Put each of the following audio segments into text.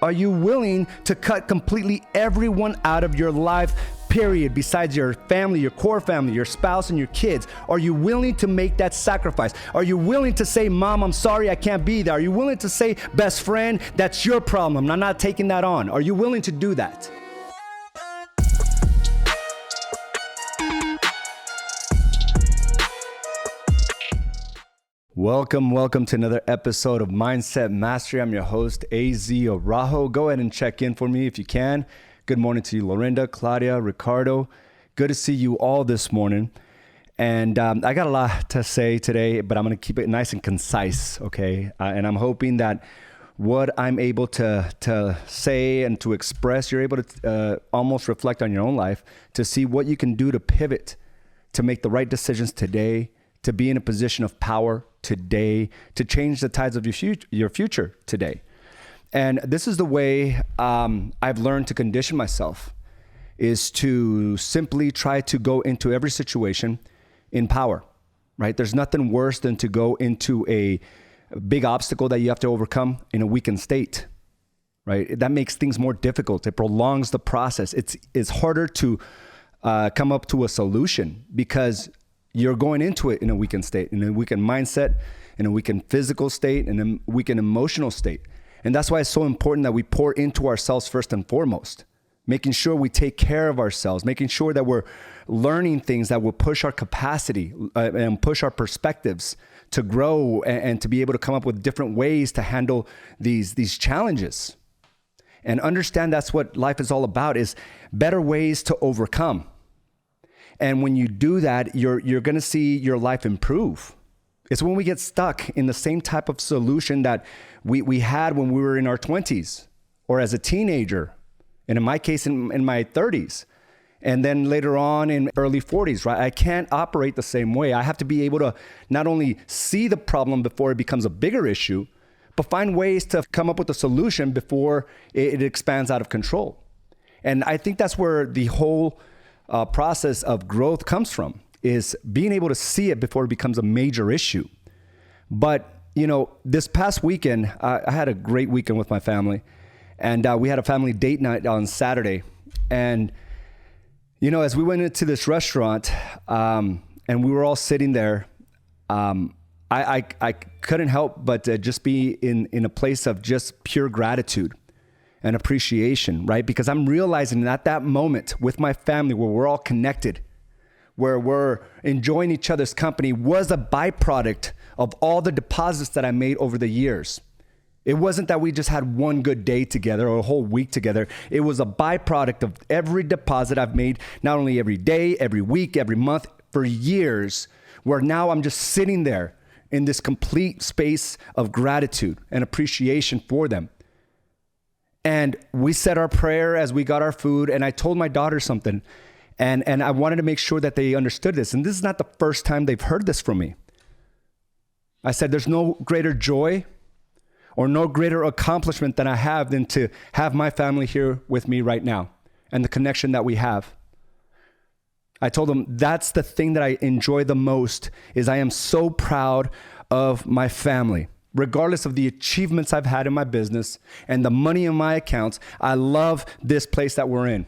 Are you willing to cut completely everyone out of your life, period, besides your family, your core family, your spouse, and your kids? Are you willing to make that sacrifice? Are you willing to say, Mom, I'm sorry, I can't be there? Are you willing to say, best friend, that's your problem, I'm not taking that on? Are you willing to do that? Welcome to another episode of Mindset Mastery. I'm your host, AZ Araujo. Go ahead and check in for me if you can. Good morning to you, Lorinda, Claudia, Ricardo. Good to see you all this morning. And I got a lot to say today, but I'm going to keep it nice and concise, okay? And I'm hoping that what I'm able to say and to express, you're able to almost reflect on your own life to see what you can do to pivot, to make the right decisions today, to be in a position of power today, to change the tides of your future today. And this is the way I've learned to condition myself, is to simply try to go into every situation in power, right? There's nothing worse than to go into a big obstacle that you have to overcome in a weakened state, right? That makes things more difficult. It prolongs the process. It's harder to come up to a solution because you're going into it in a weakened state, in a weakened mindset, in a weakened physical state, in a weakened emotional state. And that's why it's so important that we pour into ourselves first and foremost, making sure we take care of ourselves, making sure that we're learning things that will push our capacity and push our perspectives to grow and to be able to come up with different ways to handle these challenges. And understand that's what life is all about, is better ways to overcome. And when you do that, you're going to see your life improve. It's when we get stuck in the same type of solution that we had when we were in our 20s or as a teenager, and in my case, in my 30s, and then later on in early 40s, right? I can't operate the same way. I have to be able to not only see the problem before it becomes a bigger issue, but find ways to come up with a solution before it expands out of control. And I think that's where the whole process of growth comes from, is being able to see it before it becomes a major issue. But, you know, this past weekend, I had a great weekend with my family, and we had a family date night on Saturday. And, you know, as we went into this restaurant and we were all sitting there, I couldn't help but just be in a place of just pure gratitude and appreciation, right? Because I'm realizing that at that moment with my family, where we're all connected, where we're enjoying each other's company, was a byproduct of all the deposits that I made over the years. It wasn't that we just had one good day together or a whole week together. It was a byproduct of every deposit I've made, not only every day, every week, every month, for years, where now I'm just sitting there in this complete space of gratitude and appreciation for them. And we said our prayer as we got our food, and I told my daughter something, and I wanted to make sure that they understood this. And this is not the first time they've heard this from me. I said, there's no greater joy or no greater accomplishment than I have than to have my family here with me right now and the connection that we have. I told them that's the thing that I enjoy the most, is I am so proud of my family. Regardless of the achievements I've had in my business and the money in my accounts, I love this place that we're in.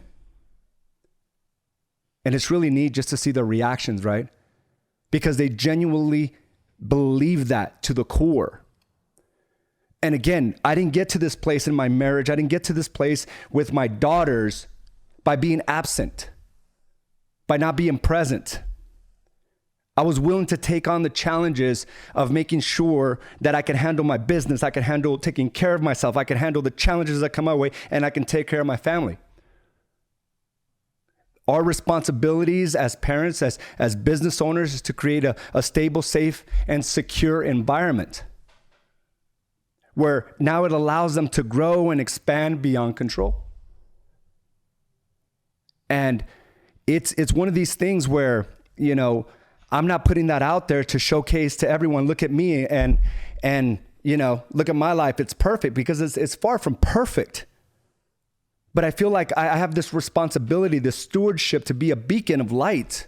And it's really neat just to see the reactions, right? Because they genuinely believe that to the core. And again, I didn't get to this place in my marriage. I didn't get to this place with my daughters by being absent, by not being present. I was willing to take on the challenges of making sure that I can handle my business, I can handle taking care of myself, I can handle the challenges that come my way, and I can take care of my family. Our responsibilities as parents, as business owners, is to create a stable, safe, and secure environment where now it allows them to grow and expand beyond control. And it's one of these things where, you know, I'm not putting that out there to showcase to everyone, look at me and you know, look at my life, it's perfect, because it's far from perfect. But I feel like I have this responsibility, this stewardship, to be a beacon of light,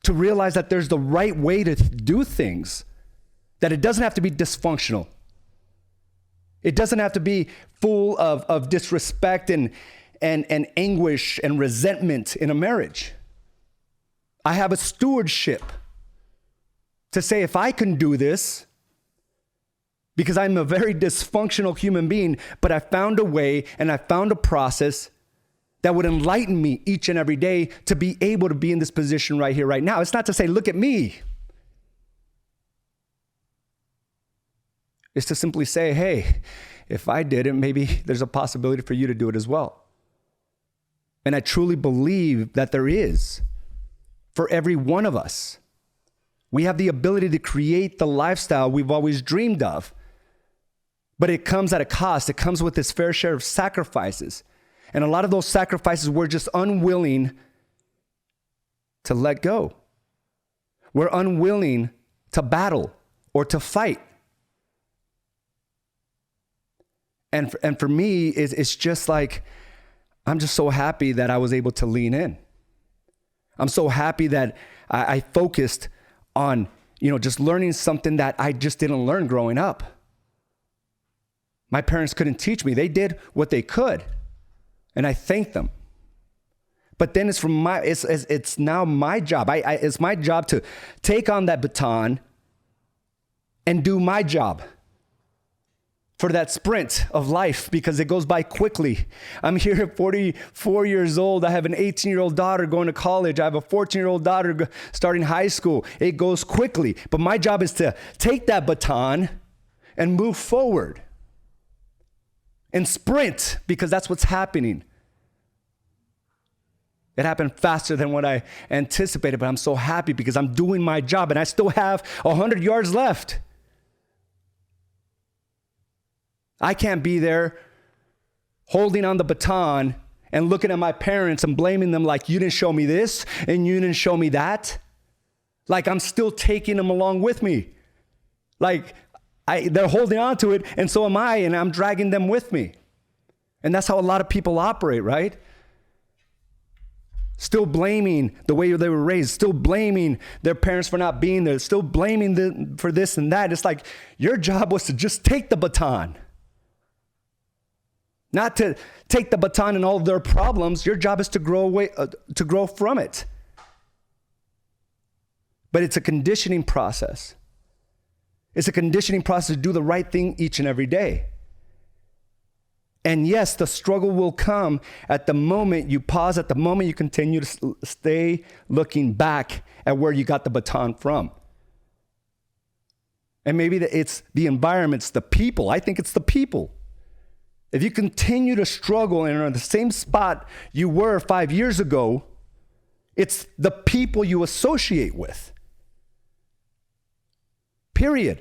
to realize that there's the right way to do things, that it doesn't have to be dysfunctional. It doesn't have to be full of disrespect and anguish and resentment in a marriage. I have a stewardship to say, if I can do this, because I'm a very dysfunctional human being, but I found a way and I found a process that would enlighten me each and every day to be able to be in this position right here, right now. It's not to say, look at me. It's to simply say, hey, if I did it, maybe there's a possibility for you to do it as well. And I truly believe that there is for every one of us. We have the ability to create the lifestyle we've always dreamed of. But it comes at a cost. It comes with its fair share of sacrifices. And a lot of those sacrifices we're just unwilling to let go. We're unwilling to battle or to fight. And for me, it's just like, I'm just so happy that I was able to lean in. I'm so happy that I focused on, just learning something that I just didn't learn growing up. My parents couldn't teach me. They did what they could, and I thank them. But then it's now my job. It's my job to take on that baton and do my job for that sprint of life, because it goes by quickly. I'm here at 44 years old. I have an 18-year-old daughter going to college. I have a 14-year-old daughter starting high school. It goes quickly. But my job is to take that baton and move forward and sprint, because that's what's happening. It happened faster than what I anticipated, but I'm so happy because I'm doing my job and I still have 100 yards left. I can't be there holding on the baton and looking at my parents and blaming them like, you didn't show me this and you didn't show me that. Like I'm still taking them along with me. Like they're holding on to it, and so am I, and I'm dragging them with me. And that's how a lot of people operate, right? Still blaming the way they were raised, still blaming their parents for not being there, still blaming them for this and that. It's like your job was to just take the baton. Not to take the baton and all of their problems. Your job is to grow from it. But it's a conditioning process. It's a conditioning process to do the right thing each and every day. And yes, the struggle will come at the moment you pause, at the moment you continue to stay looking back at where you got the baton from. And maybe it's the environment, it's the people. I think it's the people. If you continue to struggle and are in the same spot you were 5 years ago, it's the people you associate with. Period.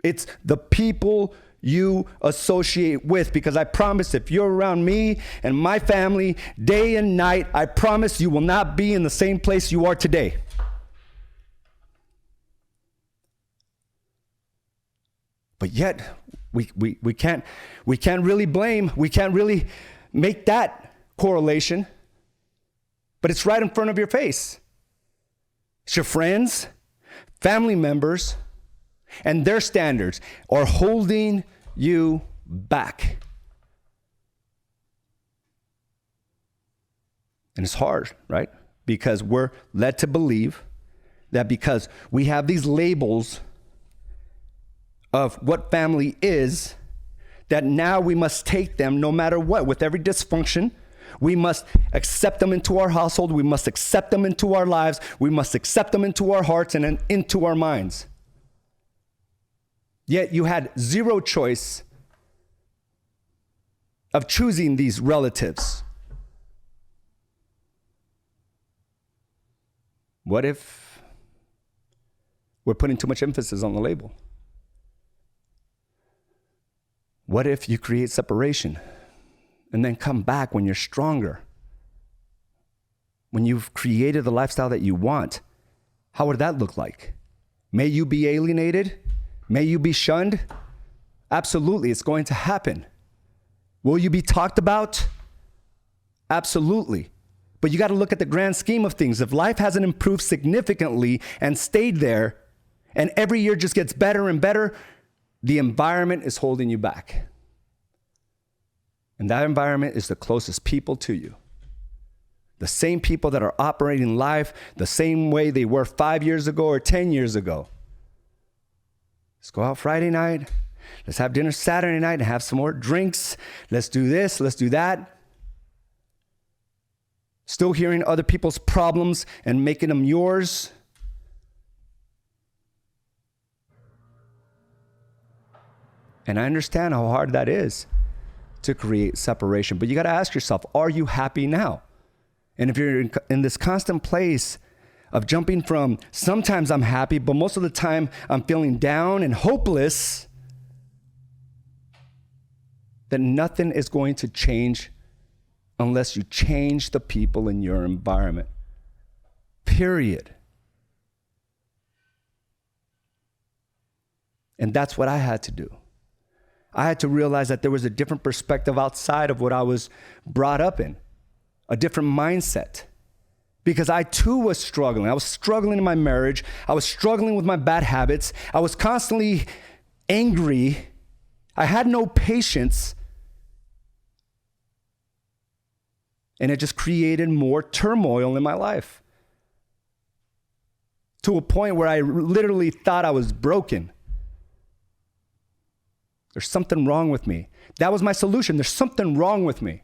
It's the people you associate with, because I promise if you're around me and my family day and night, I promise you will not be in the same place you are today. But yet, we can't really blame, we can't really make that correlation, but it's right in front of your face. It's your friends, family members, and their standards are holding you back. And it's hard, right? Because we're led to believe that because we have these labels of what family is, that now we must take them no matter what. With every dysfunction, we must accept them into our household. We must accept them into our lives. We must accept them into our hearts and into our minds. Yet you had zero choice of choosing these relatives. What if we're putting too much emphasis on the label? What if you create separation and then come back when you're stronger? When you've created the lifestyle that you want, how would that look like? May you be alienated? May you be shunned? Absolutely, it's going to happen. Will you be talked about? Absolutely. But you got to look at the grand scheme of things. If life hasn't improved significantly and stayed there, and every year just gets better and better, The environment is holding you back. And that environment is the closest people to you. The same people that are operating life the same way they were 5 years ago or 10 years ago. Let's go out Friday night. Let's have dinner Saturday night and have some more drinks. Let's do this, let's do that. Still hearing other people's problems and making them yours. And I understand how hard that is to create separation. But you got to ask yourself, are you happy now? And if you're in this constant place of jumping from sometimes I'm happy, but most of the time I'm feeling down and hopeless, then nothing is going to change unless you change the people in your environment. Period. And that's what I had to do. I had to realize that there was a different perspective outside of what I was brought up in, a different mindset. Because I too was struggling. I was struggling in my marriage. I was struggling with my bad habits. I was constantly angry. I had no patience. And it just created more turmoil in my life. To a point where I literally thought I was broken. There's something wrong with me. That was my solution. There's something wrong with me.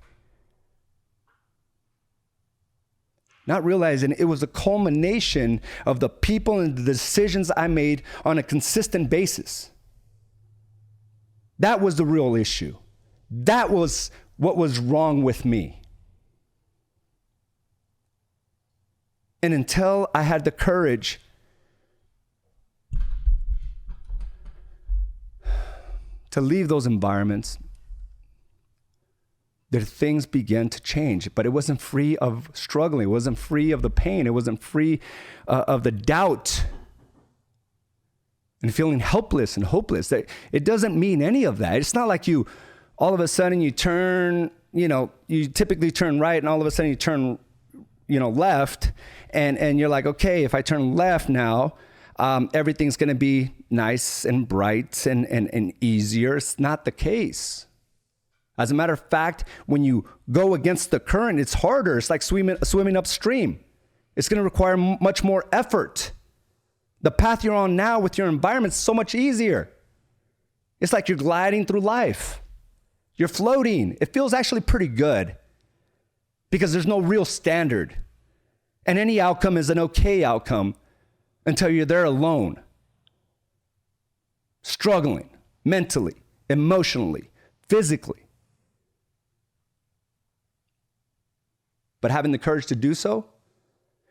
Not realizing it was a culmination of the people and the decisions I made on a consistent basis. That was the real issue. That was what was wrong with me. And until I had the courage to leave those environments, the things began to change. But it wasn't free of struggling. It wasn't free of the pain. It wasn't free of the doubt and feeling helpless and hopeless. It doesn't mean any of that. It's not like you, all of a sudden you turn, you typically turn right and all of a sudden you turn, left and you're like, okay, if I turn left now, everything's going to be nice and bright and easier. It's not the case. As a matter of fact, when you go against the current, it's harder. It's like swimming upstream. It's going to require much more effort. The path you're on now with your environment is so much easier. It's like you're gliding through life. You're floating. It feels actually pretty good because there's no real standard. And any outcome is an okay outcome until you're there alone, struggling mentally, emotionally, physically. But having the courage to do so,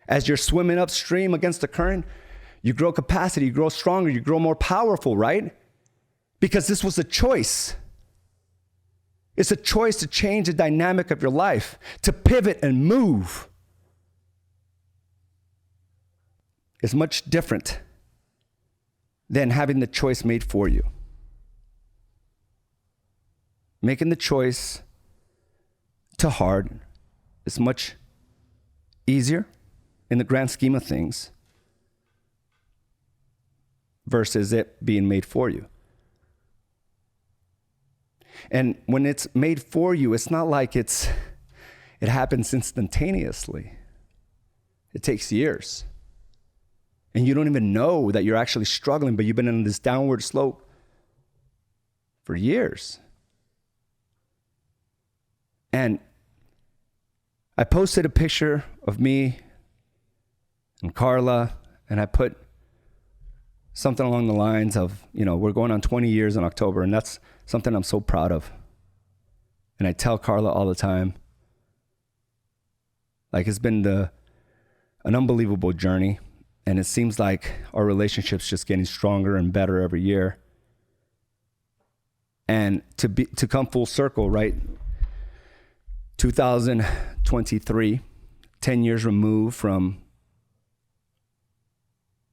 as you're swimming upstream against the current, you grow capacity, you grow stronger, you grow more powerful, right? Because this was a choice. It's a choice to change the dynamic of your life, to pivot and move. It's much different than having the choice made for you. Making the choice to hard is much easier in the grand scheme of things versus it being made for you. And when it's made for you, it's not like it happens instantaneously. It takes years. And you don't even know that you're actually struggling, but you've been in this downward slope for years. And I posted a picture of me and Carla, and I put something along the lines of, we're going on 20 years in October, and that's something I'm so proud of. And I tell Carla all the time, like, it's been an unbelievable journey, and it seems like our relationship's just getting stronger and better every year. And to come full circle, right? 2023, 10 years removed from,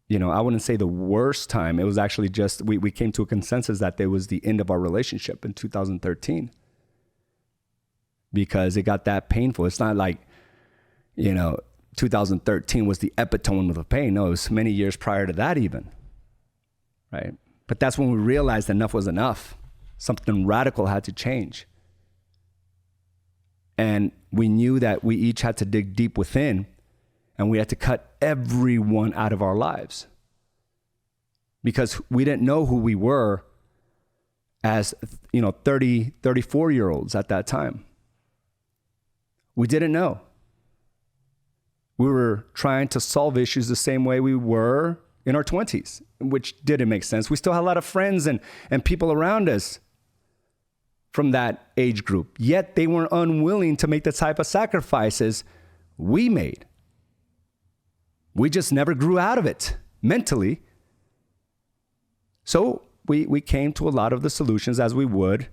I wouldn't say the worst time. It was actually just, we came to a consensus that it was the end of our relationship in 2013 because it got that painful. It's not like, 2013 was the epitome of the pain. No, it was many years prior to that even, right? But that's when we realized enough was enough. Something radical had to change. And we knew that we each had to dig deep within, and we had to cut everyone out of our lives. Because we didn't know who we were as, 30, 34-year-olds at that time. We didn't know. We were trying to solve issues the same way we were in our 20s, which didn't make sense. We still had a lot of friends and people around us from that age group, yet they were unwilling to make the type of sacrifices we made. We just never grew out of it mentally. So we came to a lot of the solutions as we would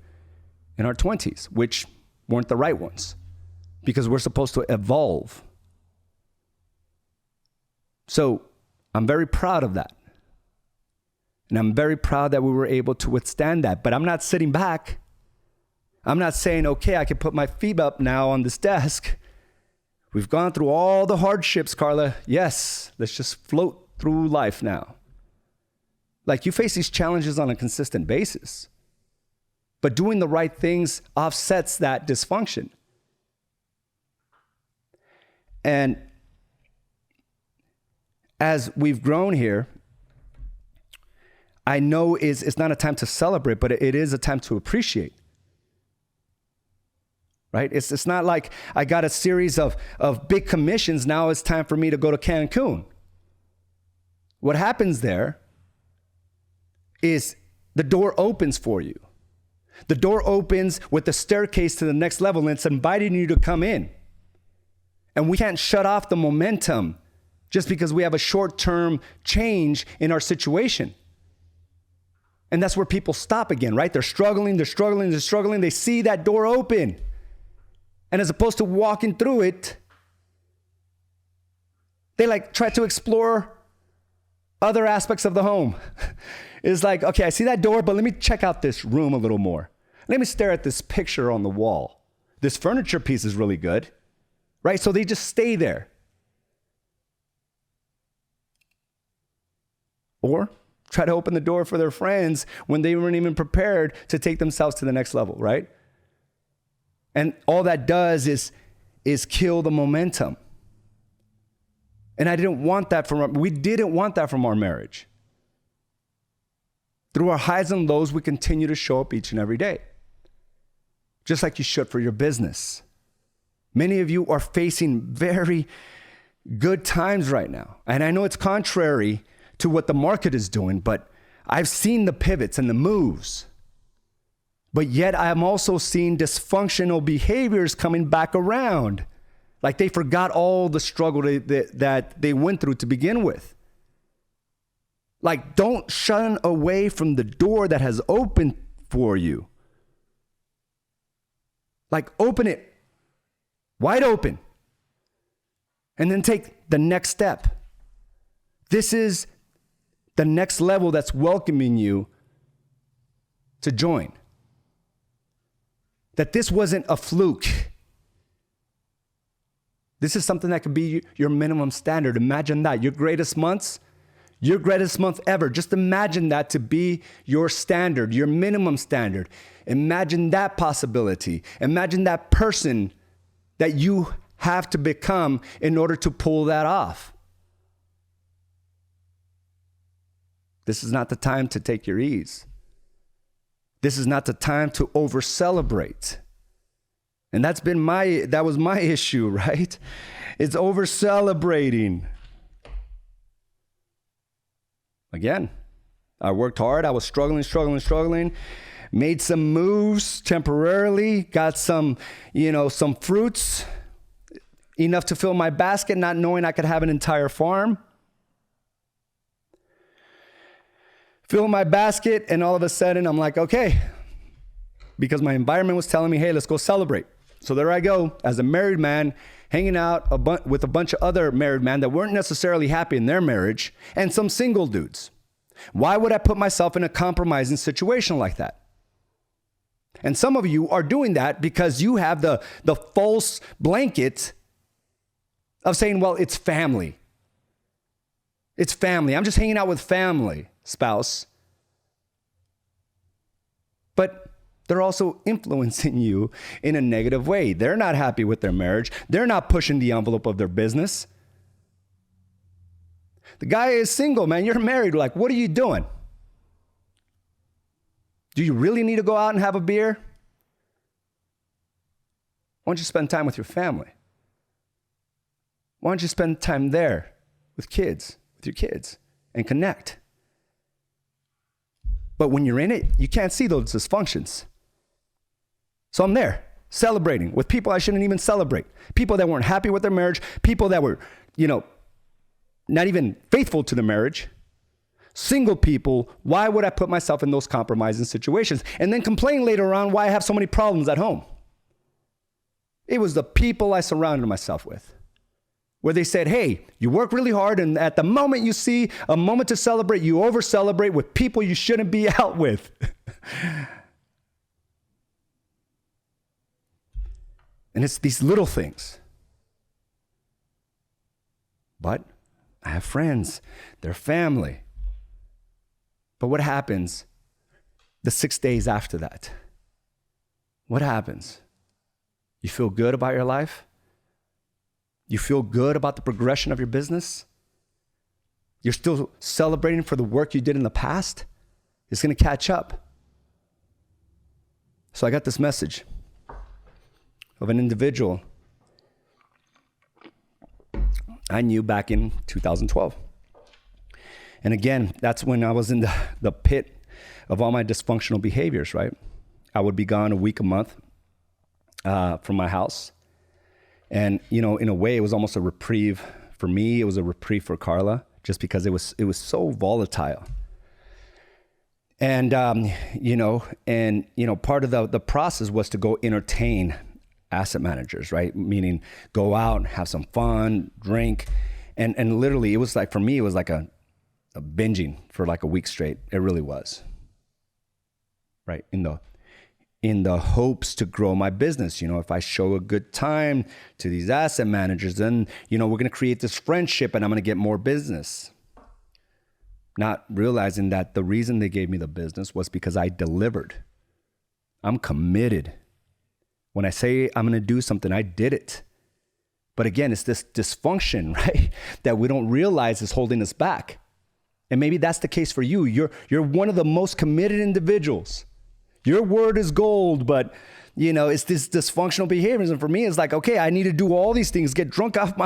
in our 20s, which weren't the right ones, because we're supposed to evolve. So I'm very proud of that. And I'm very proud that we were able to withstand that. But I'm not sitting back. I'm not saying, okay, I can put my feet up now on this desk. We've gone through all the hardships, Carla. Yes, let's just float through life now. Like, you face these challenges on a consistent basis. But doing the right things offsets that dysfunction. And as we've grown here, I know it's not a time to celebrate, but it is a time to appreciate. Right? It's not like I got a series of big commissions. Now it's time for me to go to Cancun. What happens there is the door opens for you. The door opens with the staircase to the next level, and it's inviting you to come in. And we can't shut off the momentum just because we have a short-term change in our situation. And that's where people stop again, right? They're struggling. They see that door open. And as opposed to walking through it, they try to explore other aspects of the home. It's like, okay, I see that door, but let me check out this room a little more. Let me stare at this picture on the wall. This furniture piece is really good, right? So they just stay there. Or try to open the door for their friends when they weren't even prepared to take themselves to the next level, right? And all that does is kill the momentum. And we didn't want that from our marriage. Through our highs and lows, we continue to show up each and every day. Just like you should for your business. Many of you are facing very good times right now. And I know it's contrary to what the market is doing, but I've seen the pivots and the moves. But yet I am also seeing dysfunctional behaviors coming back around. Like they forgot all the struggle that they went through to begin with. Like, don't shun away from the door that has opened for you. Like, open it wide open. And then take the next step. This is the next level that's welcoming you to join. That this wasn't a fluke. This is something that could be your minimum standard. Imagine that. Your greatest month ever. Just imagine that to be your standard, your minimum standard. Imagine that possibility. Imagine that person that you have to become in order to pull that off. This is not the time to take your ease. This is not the time to over-celebrate. And that was my issue, right? It's over-celebrating. Again, I worked hard. I was struggling. Made some moves temporarily. Got some fruits. Enough to fill my basket, not knowing I could have an entire farm. Fill my basket, and all of a sudden, I'm like, okay. Because my environment was telling me, hey, let's go celebrate. So there I go, as a married man, hanging out with a bunch of other married men that weren't necessarily happy in their marriage, and some single dudes. Why would I put myself in a compromising situation like that? And some of you are doing that because you have the false blanket of saying, well, it's family. It's family. I'm just hanging out with family, spouse. but they're also influencing you in a negative way. They're not happy with their marriage. They're not pushing the envelope of their business. The guy is single, man. You're married. Like, what are you doing? Do you really need to go out and have a beer? Why don't you spend time with your family? Why don't you spend time there with your kids, and connect? But when you're in it, you can't see those dysfunctions. So I'm there celebrating with people I shouldn't even celebrate. People that weren't happy with their marriage, people that were, not even faithful to the marriage. Single people, why would I put myself in those compromising situations? And then complain later on why I have so many problems at home. It was the people I surrounded myself with, where they said, hey, you work really hard, and at the moment you see a moment to celebrate, you over-celebrate with people you shouldn't be out with. And it's these little things. But I have friends, they're family. But what happens the 6 days after that? What happens? You feel good about your life? You feel good about the progression of your business? You're still celebrating for the work you did in the past? It's going to catch up. So I got this message of an individual I knew back in 2012. And again, that's when I was in the pit of all my dysfunctional behaviors, right? I would be gone a week, a month from my house. And, in a way, it was almost a reprieve for me. It was a reprieve for Carla, just because it was so volatile. And, part of the process was to go entertain asset managers, right? Meaning go out, have some fun, drink. And literally, it was like, for me, it was like a binging for like a week straight. It really was, right? In the hopes to grow my business. If I show a good time to these asset managers, then, we're going to create this friendship and I'm going to get more business. Not realizing that the reason they gave me the business was because I delivered. I'm committed. When I say I'm going to do something, I did it. But again, it's this dysfunction, right, that we don't realize is holding us back. And maybe that's the case for you. You're one of the most committed individuals. Your word is gold, but it's this dysfunctional behaviors. And for me, it's like, okay, I need to do all these things, get drunk off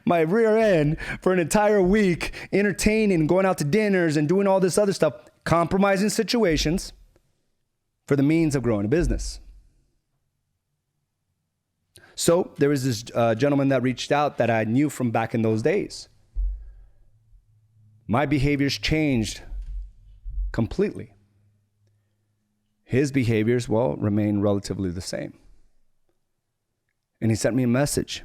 my rear end for an entire week, entertaining, going out to dinners and doing all this other stuff, compromising situations for the means of growing a business. So there was this gentleman that reached out that I knew from back in those days. My behaviors changed completely. His behaviors, remain relatively the same. And he sent me a message.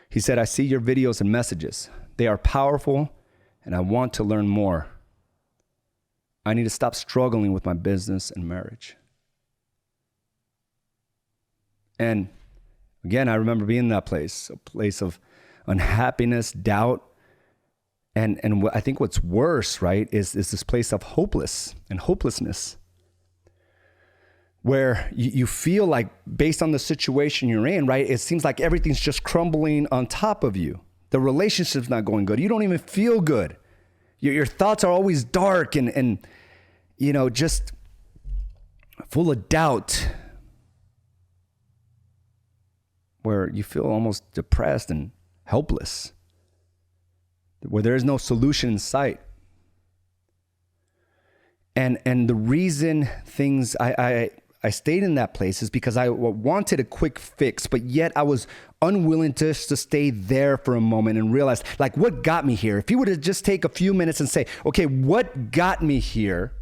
He said, I see your videos and messages. They are powerful, and I want to learn more. I need to stop struggling with my business and marriage. And again, I remember being in that place, a place of unhappiness, doubt. And I think what's worse, right, is this place of hopelessness, where you feel like, based on the situation you're in, right, it seems like everything's just crumbling on top of you. The relationship's not going good. You don't even feel good. Your thoughts are always dark and just full of doubt, where you feel almost depressed and helpless, where there is no solution in sight. And the reason I stayed in that place is because I wanted a quick fix, but yet I was unwilling to stay there for a moment and realize, like, what got me here? If you were to just take a few minutes and say, okay, what got me here?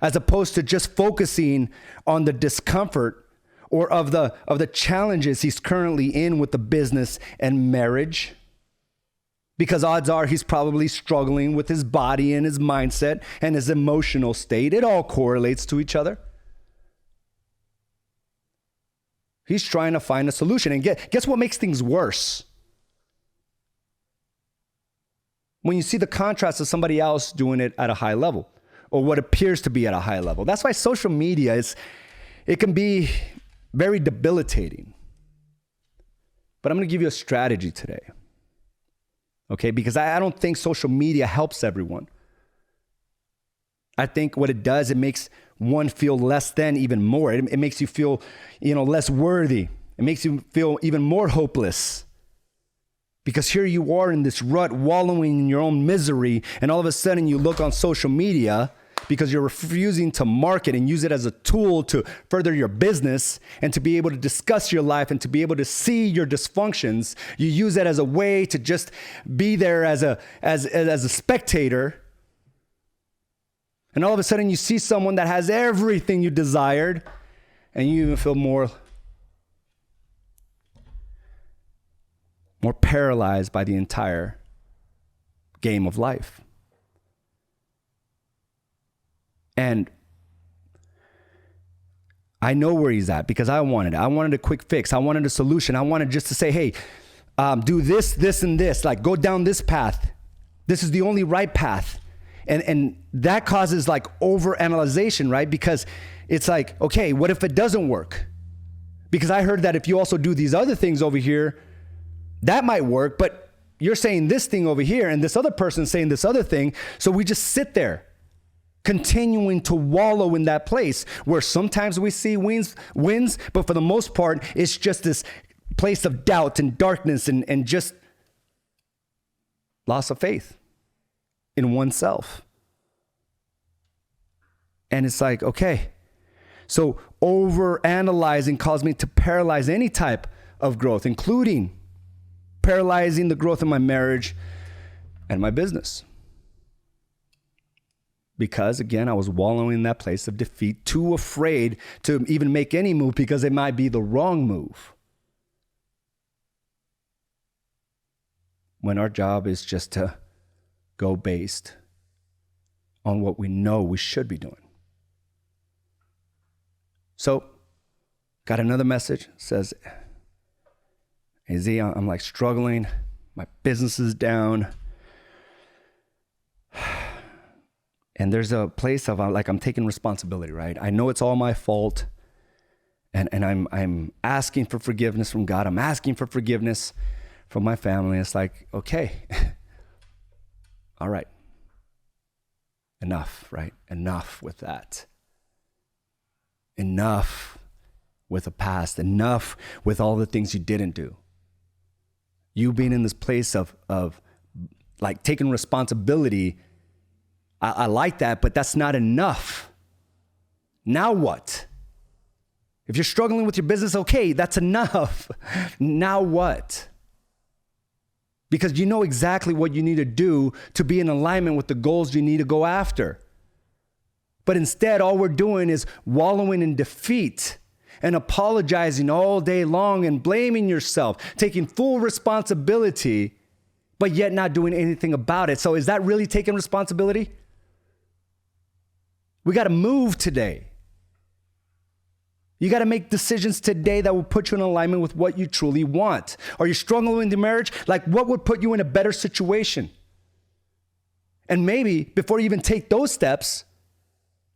As opposed to just focusing on the discomfort or of the challenges he's currently in with the business and marriage. Because odds are he's probably struggling with his body and his mindset and his emotional state. It all correlates to each other. He's trying to find a solution. And guess what makes things worse? When you see the contrast of somebody else doing it at a high level. or what appears to be at a high level. That's why social media it can be very debilitating. But I'm going to give you a strategy today. Okay? Because I don't think social media helps everyone. I think what it does, it makes one feel less than even more. It makes you feel, less worthy. It makes you feel even more hopeless. Because here you are in this rut, wallowing in your own misery, and all of a sudden you look on social media because you're refusing to market and use it as a tool to further your business and to be able to discuss your life and to be able to see your dysfunctions. You use it as a way to just be there as a spectator. And all of a sudden you see someone that has everything you desired, and you even feel more paralyzed by the entire game of life. And I know where he's at because I wanted it. I wanted a quick fix. I wanted a solution. I wanted just to say, hey, do this, this, and this. Like, go down this path. This is the only right path. And that causes like overanalyzation, right? Because it's like, okay, what if it doesn't work? Because I heard that if you also do these other things over here, that might work, but you're saying this thing over here and this other person's saying this other thing. So we just sit there continuing to wallow in that place where sometimes we see wins, but for the most part, it's just this place of doubt and darkness and just loss of faith in oneself. And it's like, okay, so over-analyzing caused me to paralyze any type of growth, including paralyzing the growth of my marriage and my business. Because again, I was wallowing in that place of defeat, too afraid to even make any move because it might be the wrong move. When our job is just to go based on what we know we should be doing. So, got another message, says, hey Z, I'm like struggling. My business is down. And there's a place of like, I'm taking responsibility, right? I know it's all my fault. And I'm asking for forgiveness from God. I'm asking for forgiveness from my family. It's like, okay, all right. Enough, right? Enough with that. Enough with the past. Enough with all the things you didn't do. You being in this place of like taking responsibility, I like that, but that's not enough. Now what? If you're struggling with your business, okay, that's enough. Now what? Because you know exactly what you need to do to be in alignment with the goals you need to go after. But instead, all we're doing is wallowing in defeat and apologizing all day long and blaming yourself, taking full responsibility, but yet not doing anything about it. So is that really taking responsibility? We got to move today. You got to make decisions today that will put you in alignment with what you truly want. Are you struggling in the marriage? Like, what would put you in a better situation? And maybe before you even take those steps,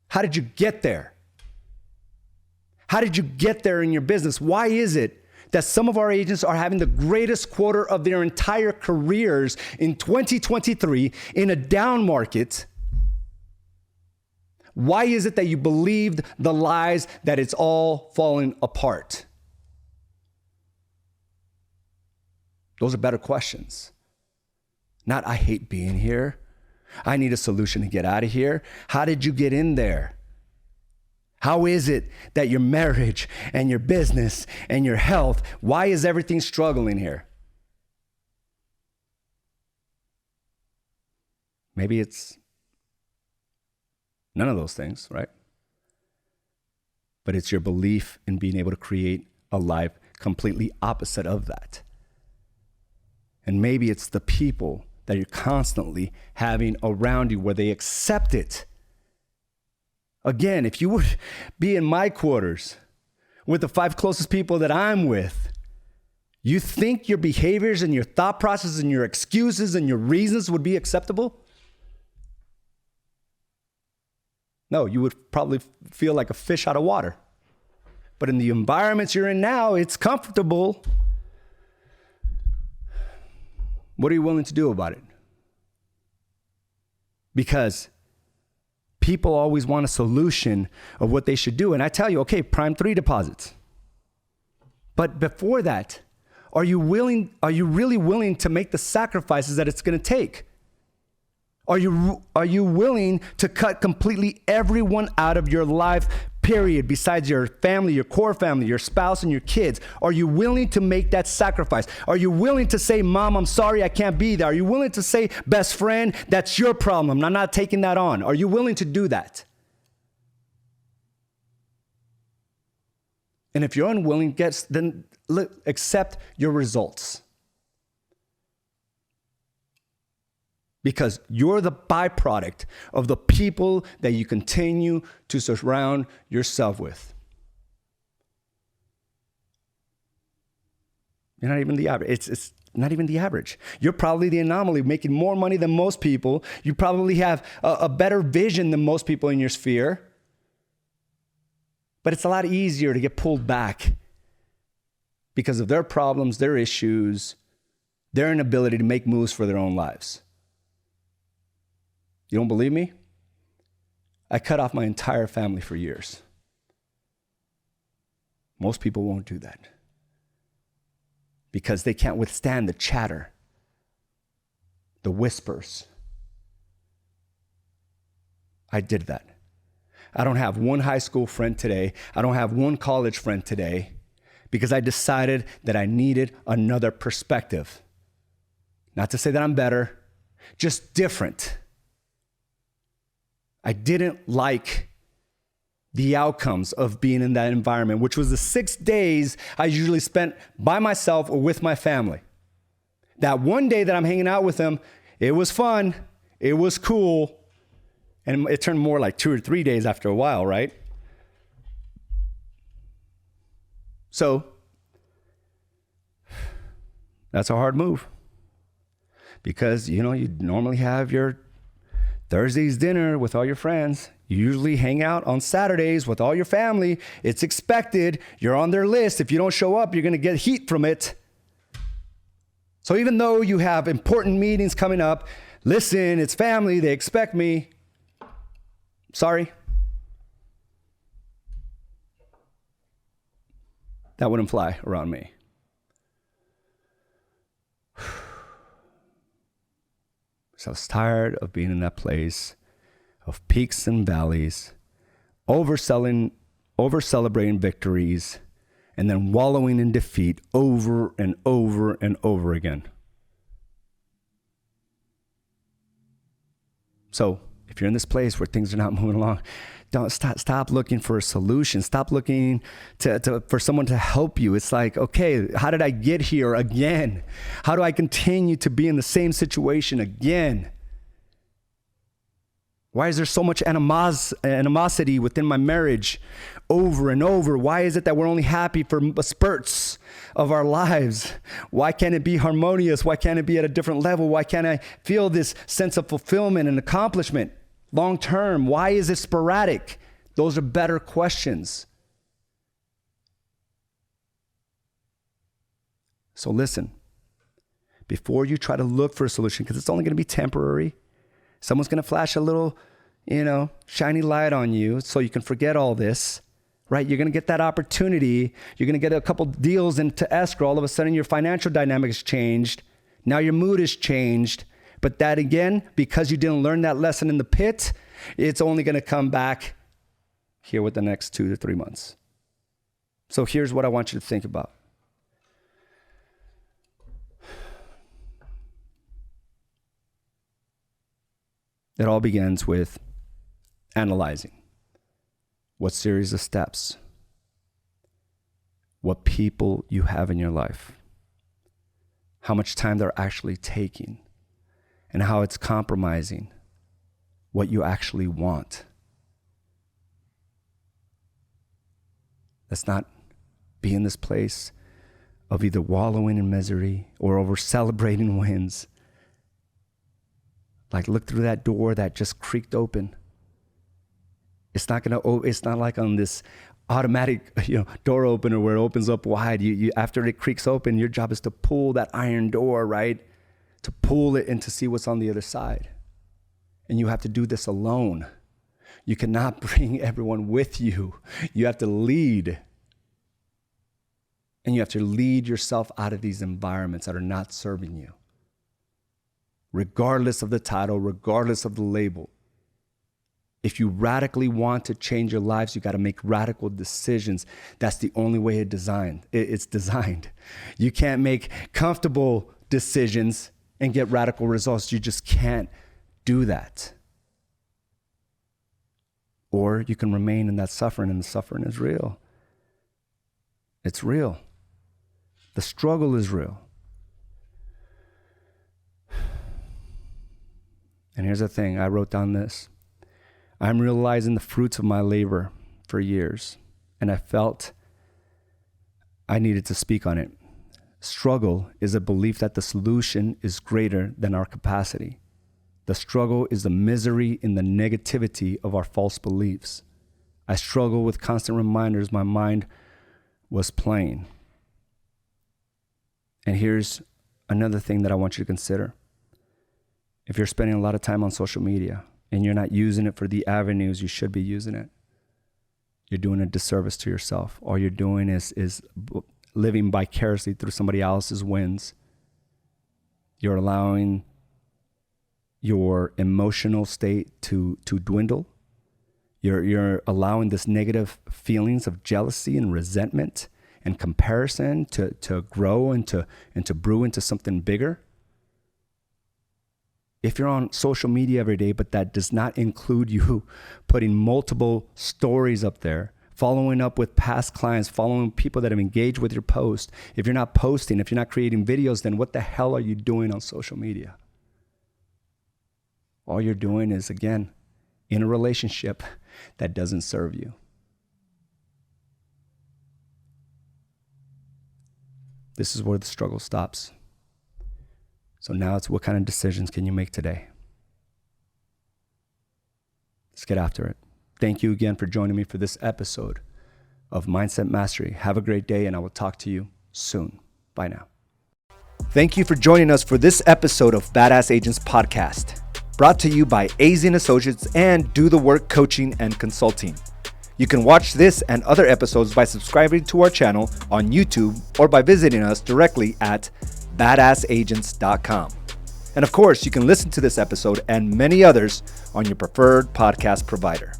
how did you get there? How did you get there in your business? Why is it that some of our agents are having the greatest quarter of their entire careers in 2023 in a down market? Why is it that you believed the lies that it's all falling apart? Those are better questions. Not, I hate being here. I need a solution to get out of here. How did you get in there? How is it that your marriage and your business and your health, why is everything struggling here? Maybe it's none of those things, right? But it's your belief in being able to create a life completely opposite of that. And maybe it's the people that you're constantly having around you where they accept it. Again, if you would be in my quarters with the 5 closest people that I'm with, you think your behaviors and your thought processes and your excuses and your reasons would be acceptable? No, you would probably feel like a fish out of water. But in the environments you're in now, it's comfortable. What are you willing to do about it? Because people always want a solution of what they should do. And I tell you, okay, prime 3 deposits. But before that, are you really willing to make the sacrifices that it's going to take? Are you willing to cut completely everyone out of your life, period, besides your family, your core family, your spouse, and your kids? Are you willing to make that sacrifice? Are you willing to say, Mom, I'm sorry, I can't be there? Are you willing to say, best friend, that's your problem, I'm not taking that on? Are you willing to do that? And if you're unwilling, then accept your results. Because you're the byproduct of the people that you continue to surround yourself with. You're not even the average. It's not even the average. You're probably the anomaly, making more money than most people. You probably have a better vision than most people in your sphere. But it's a lot easier to get pulled back because of their problems, their issues, their inability to make moves for their own lives. You don't believe me? I cut off my entire family for years. Most people won't do that because they can't withstand the chatter, the whispers. I did that. I don't have one high school friend today. I don't have one college friend today because I decided that I needed another perspective. Not to say that I'm better, just different. I didn't like the outcomes of being in that environment, which was the 6 days I usually spent by myself or with my family. That one day that I'm hanging out with them, it was fun, it was cool, and it turned more like 2 or 3 days after a while, right? So, that's a hard move because, you normally have your Thursday's dinner with all your friends. You usually hang out on Saturdays with all your family. It's expected. You're on their list. If you don't show up, you're going to get heat from it. So even though you have important meetings coming up, listen, it's family. They expect me. Sorry. That wouldn't fly around me. So I was tired of being in that place of peaks and valleys, overcelebrating victories, and then wallowing in defeat over and over and over again. So if you're in this place where things are not moving along, don't stop looking for a solution. Stop looking for someone to help you. It's like, okay, how did I get here again? How do I continue to be in the same situation again? Why is there so much animosity within my marriage over and over? Why is it that we're only happy for spurts of our lives? Why can't it be harmonious? Why can't it be at a different level? Why can't I feel this sense of fulfillment and accomplishment long term? Why is it sporadic? Those are better questions. So listen, before you try to look for a solution, because it's only going to be temporary, someone's going to flash a little, shiny light on you so you can forget all this, right? You're going to get that opportunity. You're going to get a couple deals into escrow. All of a sudden, your financial dynamics changed. Now your mood has changed. But that again, because you didn't learn that lesson in the pit, it's only going to come back here with the next 2 to 3 months. So here's what I want you to think about. It all begins with analyzing what series of steps, what people you have in your life, how much time they're actually taking, and how it's compromising what you actually want. Let's not be in this place of either wallowing in misery or over celebrating wins. Like, look through that door that just creaked open It's not it's not like on this automatic, door opener where it opens up wide. You after it creaks open, your job is to pull that iron door, right? To pull it and to see what's on the other side. And you have to do this alone. You cannot bring everyone with you. You have to lead. And you have to lead yourself out of these environments that are not serving you. Regardless of the title, regardless of the label. If you radically want to change your lives, you got to make radical decisions. That's the only way it's designed. You can't make comfortable decisions and get radical results. You just can't do that. Or you can remain in that suffering, and the suffering is real. It's real. The struggle is real. And here's the thing, I wrote down this. I'm realizing the fruits of my labor for years, and I felt I needed to speak on it. Struggle is a belief that the solution is greater than our capacity. The struggle is the misery in the negativity of our false beliefs. I struggle with constant reminders my mind was playing. And here's another thing that I want you to consider. If you're spending a lot of time on social media and you're not using it for the avenues you should be using it, you're doing a disservice to yourself. All you're doing is living vicariously through somebody else's wins. You're allowing your emotional state to dwindle. You're allowing this negative feelings of jealousy and resentment and comparison to grow and to brew into something bigger. If you're on social media every day, but that does not include you putting multiple stories up there, following up with past clients, following people that have engaged with your post, if you're not posting, if you're not creating videos, then what the hell are you doing on social media? All you're doing is, again, in a relationship that doesn't serve you. This is where the struggle stops. So now it's what kind of decisions can you make today? Let's get after it. Thank you again for joining me for this episode of Mindset Mastery. Have a great day, and I will talk to you soon. Bye now. Thank you for joining us for this episode of Badass Agents Podcast, brought to you by AZ & Associates and Do the Work Coaching and Consulting. You can watch this and other episodes by subscribing to our channel on YouTube or by visiting us directly at badassagents.com. And of course, you can listen to this episode and many others on your preferred podcast provider.